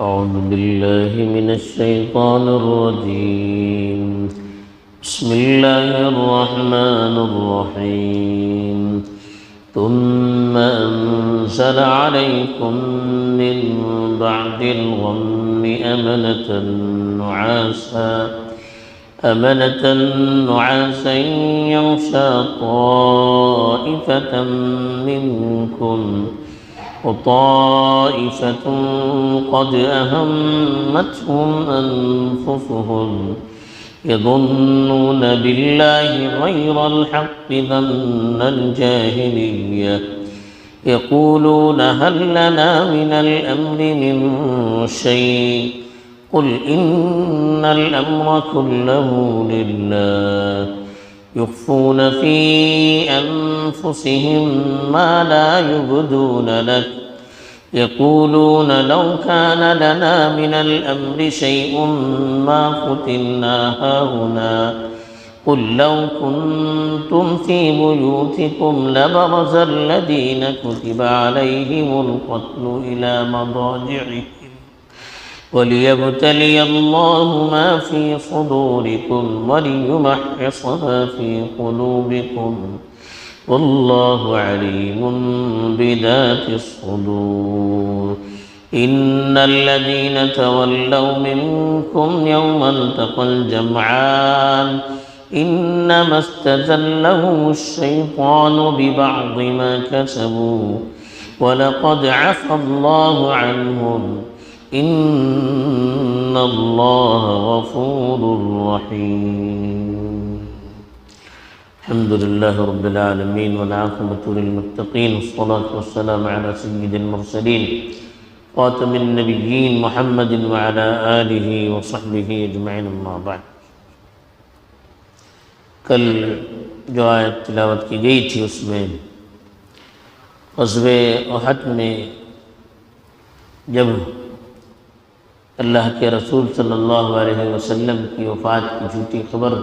أعوذ بالله من الشيطان الرجيم. بسم الله الرحمن الرحيم. ثم أنزل عليكم من بعد الغم أمنة نعاسا يغشى طائفة منكم وطائفة قد أهمتهم أنفسهم يظنون بالله غير الحق ظن الجاهلية يقولون هل لنا من الأمر من شيء قل إن الأمر كله لله يخفون في أنفسهم ما لا يبدون لك يقولون لو كان لنا من الأمر شيء ما قتلنا هاهنا قل لو كنتم في بيوتكم لبرز الذين كتب عليهم القتل إلى مضاجعهم وليبتلي الله ما في صدوركم وليمحص ما في قلوبكم والله عليم بذات الصدور. إن الذين تولوا منكم يوم التقى الجمعان إنما استزلهم الشيطان ببعض ما كسبوا ولقد عفى الله عنهم إن الله غفور رحيم. الحمد لله رب العالمين والعاقبة للمتقين والصلاة والسلام على سيد المرسلين خاتم النبيين محمد وعلى آله وصحبه أجمعين أما بعد. کل جو آیت تلاوت کی گئی تھی اس میں غزوہ احد میں جب اللہ کے رسول صلی اللہ علیہ وسلم کی وفات کی جھوٹی خبر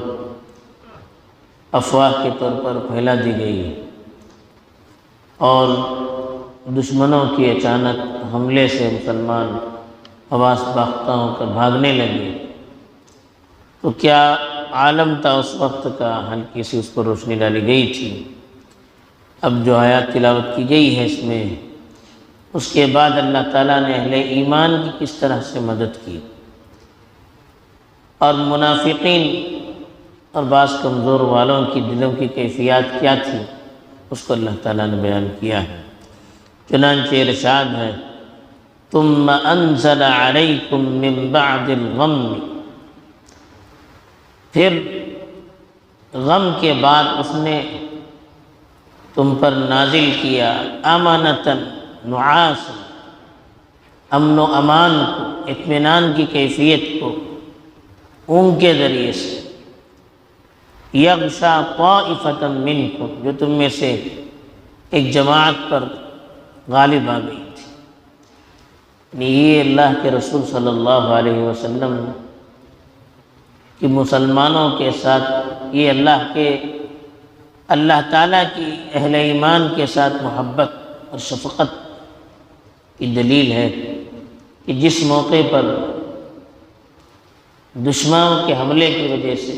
افواہ کے طور پر پھیلا دی گئی اور دشمنوں کی اچانک حملے سے مسلمان حواس باختہ ہو کر بھاگنے لگے، تو کیا عالم تھا اس وقت کا، ہلکی سی اس پر روشنی ڈالی گئی تھی. اب جو آیات تلاوت کی گئی ہے اس میں، اس کے بعد اللہ تعالیٰ نے اہل ایمان کی کس طرح سے مدد کی اور منافقین اور بعض کمزور والوں کی دلوں کی کیفیات کیا تھی اس کو اللہ تعالیٰ نے بیان کیا ہے. چنانچہ ارشاد ہے ثم انزل علیکم من بعد الغم، پھر غم کے بعد اس نے تم پر نازل کیا امانتاً نعاس، امن و امان کو، اطمینان کی کیفیت کو اونگ کے ذریعے سے، یغشا طائفۃ منکم، جو تم میں سے ایک جماعت پر غالب آ گئی تھی. یہ اللہ کے رسول صلی اللہ علیہ وسلم کہ مسلمانوں کے ساتھ، یہ اللہ تعالیٰ کی اہل ایمان کے ساتھ محبت اور شفقت کی دلیل ہے کہ جس موقع پر دشمنوں کے حملے کی وجہ سے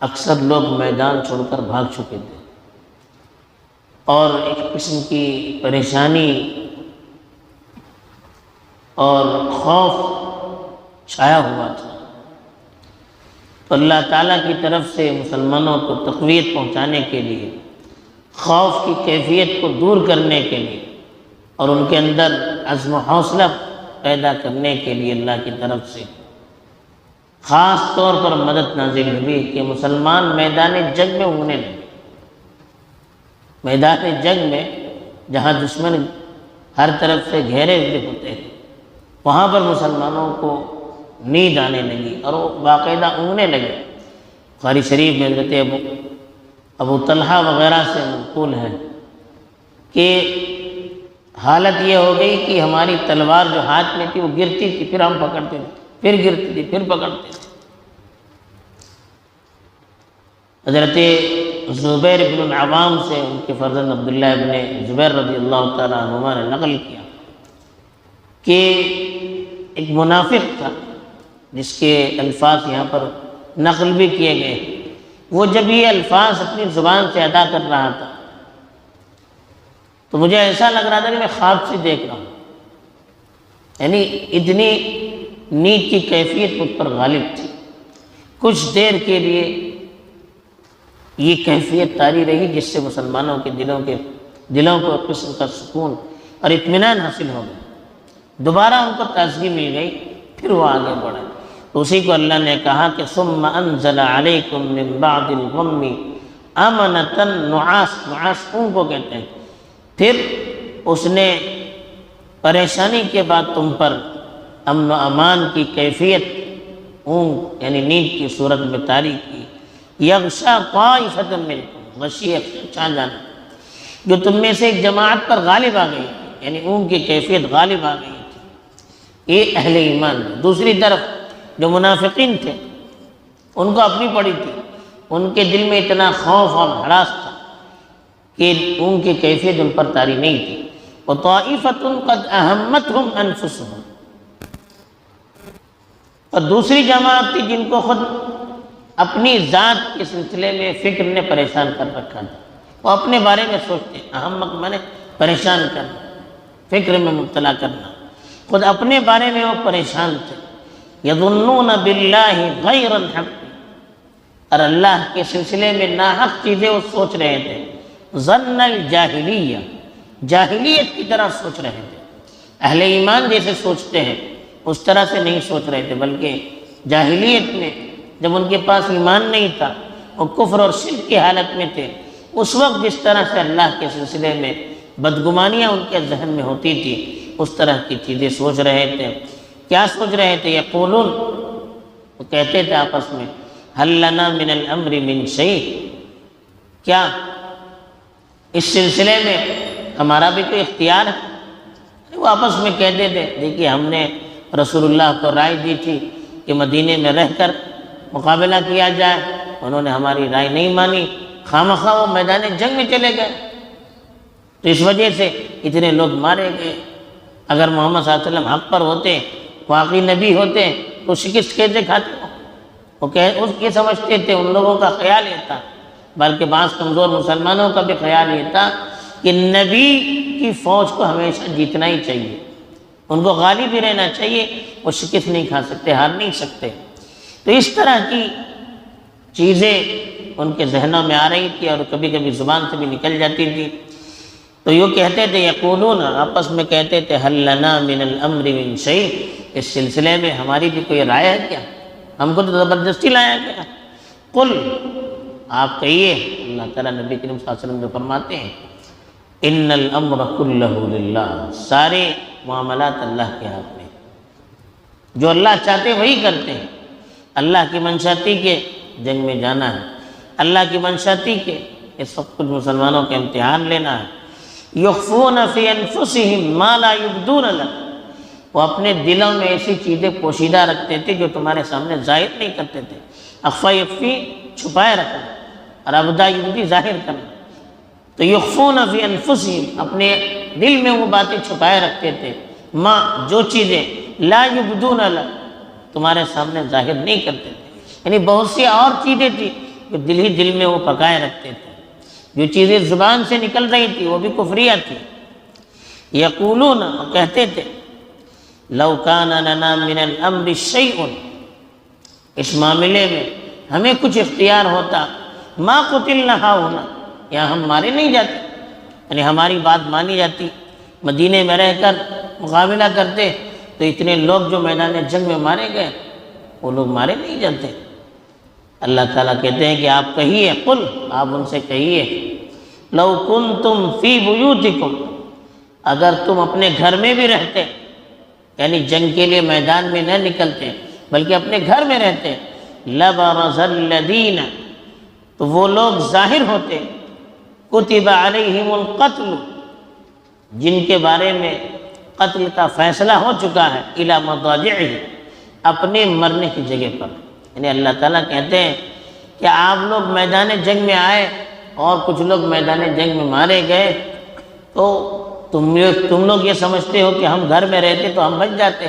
اکثر لوگ میدان چھوڑ کر بھاگ چکے تھے اور ایک قسم کی پریشانی اور خوف چھایا ہوا تھا، تو اللہ تعالیٰ کی طرف سے مسلمانوں کو تقویت پہنچانے کے لیے، خوف کی کیفیت کو دور کرنے کے لیے اور ان کے اندر عزم و حوصلہ پیدا کرنے کے لیے اللہ کی طرف سے خاص طور پر مدد نازل ہوئی کہ مسلمان میدان جنگ میں اونگنے لگے. میدان جنگ میں جہاں دشمن ہر طرف سے گھیرے ہوئے ہوتے ہیں، وہاں پر مسلمانوں کو نیند آنے لگی اور وہ باقاعدہ اونگنے لگے. بخاری شریف میں حضرت ابو طلحہ وغیرہ سے منقول ہے کہ حالت یہ ہو گئی کہ ہماری تلوار جو ہاتھ میں تھی وہ گرتی تھی، پھر ہم پکڑتے تھے، پھر گرتی تھی، پھر پکڑتے تھے. حضرت زبیر بن العوام سے ان کے فرزند عبداللہ ابن زبیر رضی اللہ تعالیٰ عنہما نے نقل کیا کہ ایک منافق تھا جس کے الفاظ یہاں پر نقل بھی کیے گئے، وہ جب یہ الفاظ اپنی زبان سے ادا کر رہا تھا تو مجھے ایسا لگ رہا تھا کہ میں خواب سے دیکھ رہا ہوں، یعنی اتنی نیت کی کیفیت مجھ پر غالب تھی۔ کچھ دیر کے لیے یہ کیفیت طاری رہی جس سے مسلمانوں کے دلوں کو قسم کا سکون اور اطمینان حاصل ہو گیا، دوبارہ ان کو تازگی مل گئی، پھر وہ آگے بڑھے۔ تو اسی کو اللہ نے کہا کہ ثم انزل علیکم من بعد الغم امنۃ نعاس اون کو کہتے ہیں، پھر اس نے پریشانی کے بعد تم پر امن و امان کی کیفیت اونگ یعنی نیند کی صورت میں طاری کی۔ یغشا طائفۃ منکم، غشی چھا جانا، جو تم میں سے ایک جماعت پر غالب آ گئی، یعنی اونگ کی کیفیت غالب آ گئی تھی، یہ اہل ایمان ہے۔ دوسری طرف جو منافقین تھے ان کو اپنی پڑی تھی، ان کے دل میں اتنا خوف اور ہراس تھا کہ ان کی کیفیت ان پر طاری نہیں تھی۔ وَطَائِفَةٌ قَدْ أَهَمَّتْهُمْ أَنفُسُهُمْ، اور دوسری جماعت تھی جن کو خود اپنی ذات کے سلسلے میں فکر نے پریشان کر رکھا تھا، وہ اپنے بارے میں سوچتے ہیں، اہمت مانے پریشان کرنا، فکر میں مبتلا کرنا، خود اپنے بارے میں وہ پریشان تھے۔ يَظُنُّونَ بِاللَّهِ غَيْرَ الْحَقِّ، اور اللہ کے سلسلے میں ناحق چیزیں وہ سوچ رہے تھے، ظن الجاہلیہ، جاہلیت کی طرح سوچ رہے تھے، اہل ایمان جیسے سوچتے ہیں اس طرح سے نہیں سوچ رہے تھے، بلکہ جاہلیت میں جب ان کے پاس ایمان نہیں تھا، وہ کفر اور شرک کی حالت میں تھے، اس وقت جس طرح سے اللہ کے سلسلے میں بدگمانیاں ان کے ذہن میں ہوتی تھی اس طرح کی چیزیں سوچ رہے تھے۔ کیا سوچ رہے تھے؟ یقولون، وہ کہتے تھے آپس میں، هل لنا من الامر من شیء، کیا اس سلسلے میں ہمارا بھی کوئی اختیار ہے؟ وہ آپس میں کہتے تھے، دیکھیے ہم نے رسول اللہ کو رائے دی تھی کہ مدینے میں رہ کر مقابلہ کیا جائے، انہوں نے ہماری رائے نہیں مانی، خواہ وہ میدان جنگ میں چلے گئے، تو اس وجہ سے اتنے لوگ مارے گئے۔ اگر محمد صلی اللہ علیہ وسلم حق پر ہوتے، واقعی نبی ہوتے، تو شکست کیسے کھاتے وہ یہ سمجھتے تھے، ان لوگوں کا خیال یہ تھا، بلکہ بعض کمزور مسلمانوں کا بھی خیال یہ تھا کہ نبی کی فوج کو ہمیشہ جیتنا ہی چاہیے، ان کو غالب ہی رہنا چاہیے، وہ شکست نہیں کھا سکتے، ہار نہیں سکتے۔ تو اس طرح کی چیزیں ان کے ذہنوں میں آ رہی تھی اور کبھی کبھی زبان سے بھی نکل جاتی تھی۔ تو یہ کہتے تھے، یقولون، آپس میں کہتے تھے، هل لنا من الامر من شیء، اس سلسلے میں ہماری بھی کوئی رائے ہے کیا؟ ہم کو تو زبردستی لایا گیا۔ قل، آپ کہیے، اللہ تعالیٰ نبی کریم صلی اللہ علیہ وسلم جو فرماتے ہیں، ان الامر کلہ للہ، سارے معاملات اللہ کے ہاتھ میں، جو اللہ چاہتے وہی کرتے ہیں۔ اللہ کی منشا تھی کہ جنگ میں جانا ہے، اللہ کی منشا تھی کہ یہ سب کچھ مسلمانوں کا امتحان لینا ہے۔ یخفون فی انفسہم ما لا یبدون لک، وہ اپنے دلوں میں ایسی چیزیں پوشیدہ رکھتے تھے جو تمہارے سامنے ظاہر نہیں کرتے تھے۔ اخفا یخفی، چھپائے رکھنا، اور ابدا یبدی، ظاہر کرنا۔ تو یخفون فی انفسہم، اپنے دل میں وہ باتیں چھپائے رکھتے تھے، ما، جو چیزیں لا یبدون لک، تمہارے سامنے ظاہر نہیں کرتے تھے، یعنی بہت سی اور چیزیں تھیں جو دل ہی دل میں وہ پکائے رکھتے تھے، جو چیزیں زبان سے نکل رہی تھی وہ بھی کفریہ تھی۔ یقولون، کہتے تھے، لو کان لنا من الامر شیء، اس معاملے میں ہمیں کچھ اختیار ہوتا، ما قتلنا ہاہنا، یہاں ہم مارے نہیں جاتے، یعنی ہماری بات مانی جاتی، مدینے میں رہ کر مقابلہ کرتے تو اتنے لوگ جو میدان جنگ میں مارے گئے وہ لوگ مارے نہیں جاتے۔ اللہ تعالیٰ کہتے ہیں کہ آپ کہیے، قل، آپ ان سے کہیے، لو کنتم فی بیوتکم، اگر تم اپنے گھر میں بھی رہتے، یعنی جنگ کے لیے میدان میں نہ نکلتے بلکہ اپنے گھر میں رہتے، لبرز الذین، تو وہ لوگ ظاہر ہوتے، کتب علیہم القتل، جن کے بارے میں قتل کا فیصلہ ہو چکا ہے، الی مضاجعہم، اپنے مرنے کی جگہ پر۔ یعنی اللہ تعالیٰ کہتے ہیں کہ آپ لوگ میدان جنگ میں آئے اور کچھ لوگ میدان جنگ میں مارے گئے، تو تم لوگ یہ سمجھتے ہو کہ ہم گھر میں رہتے تو ہم بچ جاتے،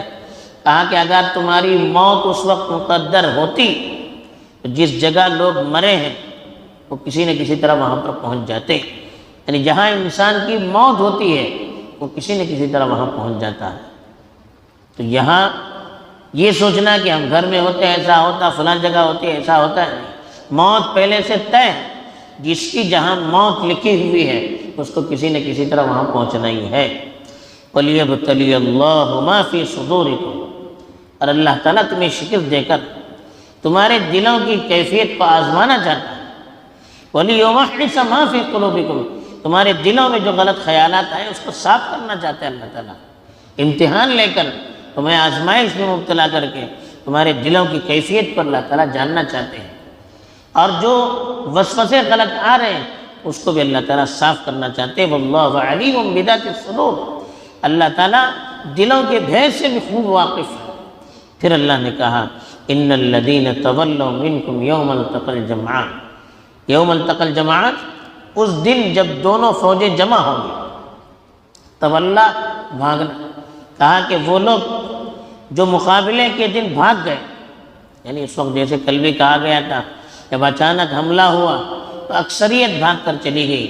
کہا کہ اگر تمہاری موت اس وقت مقدر ہوتی تو جس جگہ لوگ مرے ہیں وہ کسی نہ کسی طرح وہاں پر پہنچ جاتے، یعنی جہاں انسان کی موت ہوتی ہے وہ کسی نہ کسی طرح وہاں پہنچ جاتا ہے۔ تو یہاں یہ سوچنا کہ ہم گھر میں ہوتے ایسا ہوتا، فلاں جگہ ہوتی ایسا ہوتا ہے، موت پہلے سے طے ہے، جس کی جہاں موت لکھی ہوئی ہے اس کو کسی نہ کسی طرح وہاں پہنچنا ہی ہے۔ وَلِيَبْتَلِيَ اللَّهُ مَا فِي صُدُورِكُمْ، اور اللہ تعالیٰ تمہیں شکست دے کر تمہارے دلوں کی کیفیت کو آزمانا چاہتا ہے۔ وَلِيُمَحِّصَ مَا فِي قُلُوبِكُمْ، تمہارے دلوں میں جو غلط خیالات آئے اس کو صاف کرنا چاہتا ہے اللہ تعالیٰ، امتحان لے کر تمہیں آزمائش میں مبتلا کر کے تمہارے دلوں کی کیفیت پر اللہ تعالیٰ جاننا چاہتے ہیں، اور جو وسوسے غلط آ رہے ہیں اس کو بھی اللہ تعالیٰ صاف کرنا چاہتے ہیں۔ وَاللَّهُ عَلِيمٌ بِذَاتِ الصُّدُورِ، اللہ تعالیٰ دلوں کے بھید سے بھی خوب واقف ہے۔ پھر اللہ نے کہا إِنَّ الَّذِينَ تَوَلَّوْا مِنْكُمْ يَوْمَ الْتَقَى الْجَمْعَانِ، یوم التقى الجمعان، اس دن جب دونوں فوجیں جمع ہوں گی، تولا بھاگنا، کہا کہ وہ لوگ جو مقابلے کے دن بھاگ گئے، یعنی اس وقت جیسے کل بھی کہا گیا تھا جب اچانک حملہ ہوا تو اکثریت بھاگ کر چلی گئی،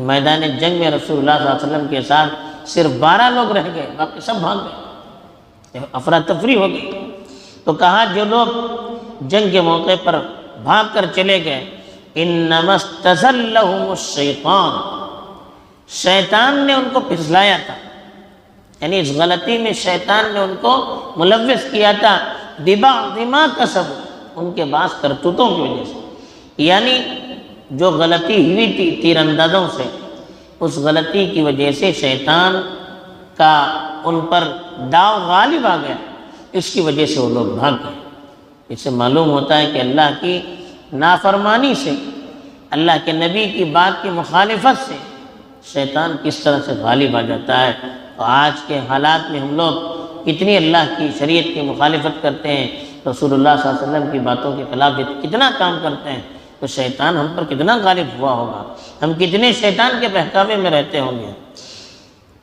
میدان جنگ میں رسول اللہ صلی اللہ علیہ وسلم کے ساتھ صرف 12 لوگ رہ گئے، باقی سب بھاگ گئے، افراتفری ہو گئی۔ تو کہا جو لوگ جنگ کے موقع پر بھاگ کر چلے گئے، انما استزلهم الشیطان، شیطان نے ان کو پھسلایا تھا، یعنی اس غلطی میں شیطان نے ان کو ملوث کیا تھا، ببعض ما کسبوا، ان کے بعض کرتوتوں کی وجہ سے، یعنی جو غلطی ہوئی تھی تیر اندازوں سے، اس غلطی کی وجہ سے شیطان کا ان پر داؤ غالب آ گیا، اس کی وجہ سے وہ لوگ بھاگ گئے۔ اس سے معلوم ہوتا ہے کہ اللہ کی نافرمانی سے، اللہ کے نبی کی بات کی مخالفت سے شیطان کس طرح سے غالب آ جاتا ہے۔ تو آج کے حالات میں ہم لوگ کتنی اللہ کی شریعت کی مخالفت کرتے ہیں، رسول اللہ صلی اللہ علیہ وسلم کی باتوں کے خلاف کتنا کام کرتے ہیں، تو شیطان ہم پر کتنا غالب ہوا ہوگا، ہم کتنے شیطان کے بہکاوے میں رہتے ہوں گے۔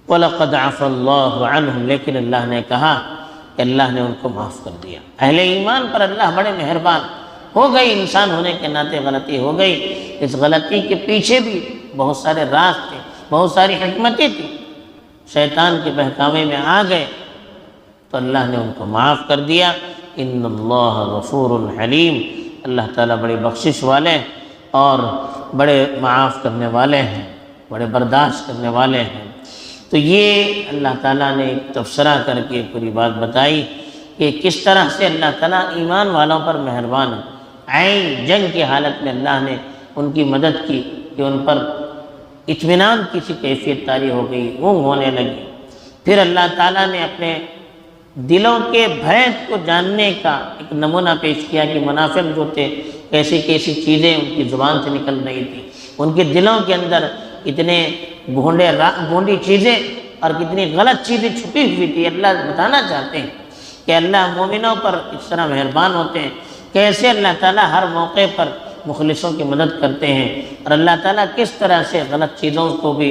وَلَقَدْ عَفَى اللَّهُ عَنْهُمْ، لیکن اللہ نے کہا کہ اللہ نے ان کو معاف کر دیا۔ اہل ایمان پر اللہ بڑے مہربان، ہو گئی انسان ہونے کے ناطے غلطی ہو گئی، اس غلطی کے پیچھے بھی بہت سارے راز تھے، بہت ساری حکمتیں تھیں، شیطان کے بہکاوے میں آ گئے تو اللہ نے ان کو معاف کر دیا۔ ان اللہ غفور حلیم، اللہ تعالیٰ بڑے بخشش والے اور بڑے معاف کرنے والے ہیں، بڑے برداشت کرنے والے ہیں۔ تو یہ اللہ تعالیٰ نے ایک تبصرہ کر کے پوری بات بتائی کہ کس طرح سے اللہ تعالیٰ ایمان والوں پر مہربان ہے۔ عین جنگ کی حالت میں اللہ نے ان کی مدد کی کہ ان پر اطمینان کی سی کیفیت طاری ہو گئی، اونگ ہونے لگی۔ پھر اللہ تعالیٰ نے اپنے دلوں کے بھید کو جاننے کا ایک نمونہ پیش کیا کہ منافق جو تھے کیسی کیسی چیزیں ان کی زبان سے نکل رہی تھی، ان کے دلوں کے اندر کتنے گونڈی چیزیں اور کتنی غلط چیزیں چھپی ہوئی تھی۔ اللہ بتانا چاہتے ہیں کہ اللہ مومنوں پر اس طرح مہربان ہوتے ہیں، کیسے اللہ تعالیٰ ہر موقع پر مخلصوں کی مدد کرتے ہیں، اور اللہ تعالیٰ کس طرح سے غلط چیزوں کو بھی،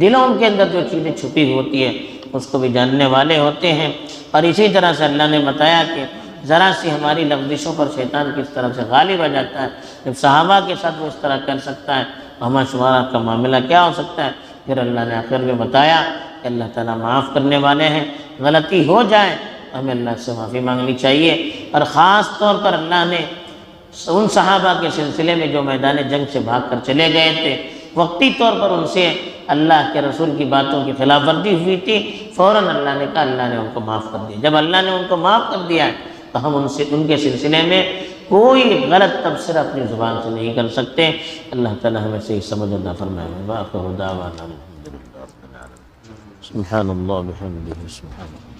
دلوں کے اندر جو چیزیں چھپی ہوتی ہیں اس کو بھی جاننے والے ہوتے ہیں۔ اور اسی طرح سے اللہ نے بتایا کہ ذرا سی ہماری لفظشوں پر شیطان کس طرح سے غالب آ جاتا ہے، جب صحابہ کے ساتھ وہ اس طرح کر سکتا ہے تو ہمارا شمارہ کا معاملہ کیا ہو سکتا ہے۔ پھر اللہ نے آخر میں بتایا کہ اللہ تعالیٰ معاف کرنے والے ہیں، غلطی ہو جائے تو ہمیں اللہ سے معافی مانگنی چاہیے۔ اور خاص طور پر اللہ نے ان صحابہ کے سلسلے میں جو میدان جنگ سے بھاگ کر چلے گئے تھے، وقتی طور پر ان سے اللہ کے رسول کی باتوں کی خلاف ورزی ہوئی تھی، فوراً اللہ نے کہا، اللہ نے ان کو معاف کر دیا۔ جب اللہ نے ان کو معاف کر دیا تو ہم ان کے سلسلے میں کوئی غلط تبصرہ اپنی زبان سے نہیں کر سکتے۔ اللہ تعالیٰ ہمیں صحیح سمجھ عطا فرمائے۔ وآخر دعوانا الحمدللہ رب العالمین۔ سبحان اللہ بحمدہ، سبحان اللہ۔